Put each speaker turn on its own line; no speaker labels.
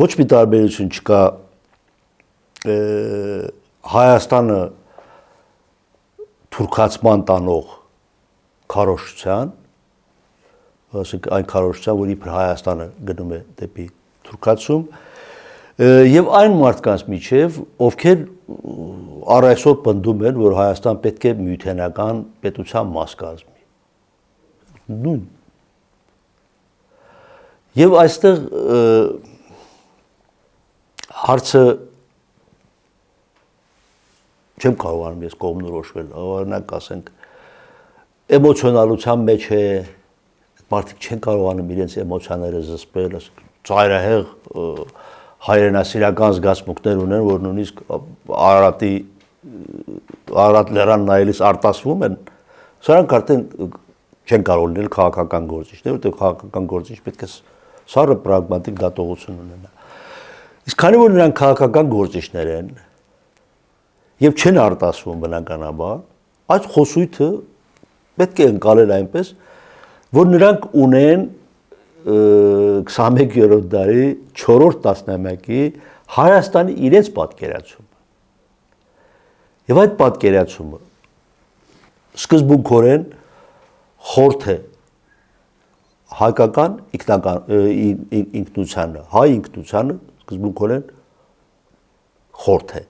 Ոչ մի տարբերություն չկա Հայաստանը թուրքացման տանող քարոզչության, ասենք այն քարոզչության, որ իբր Հայաստանը գնում է դեպի թուրքացում, եւ այն մարդկանց միջև, ովքեր առ այսօր պնդում են, որ Հայաստան պետք է միութենական պետության մաս կազմի։ Նույն։ Եվ այստեղ հարցը չեմ կարողանում ես կողմնորոշվել, օրինակ ասենք էմոցիոնալության մեջ է, մարդիկ չեն կարողանում իրենց էմոցիաները զսպել, ծայրահեղ հայրենասիրական զգացմունքներ ունեն, որ նույնիսկ Արարատ լեռան նայելիս արտասվում են, սրանք արդեն չեն կարող լինել քաղաքական գործիչներ, որտեղ քաղաքական գործիչ պետք է սառը պրագմատիկ դատողություն ունենա։ Իսկ քանի որ նրանք քաղաքական գործիչներ են եւ չեն արտասվում բնականաբար, այդ խոսույթը պետք է ընկալել այնպես, որ նրանք ունեն 21-րդ դարի 4-րդ տասնամյակի Հայաստանի իրենց պատկերացումը։ Եվ այդ պատկերացումը սկզբունքորեն խորթ է հայկական ինքնությանը, հայ ինքնությանը սկզբունքորեն խորթ է։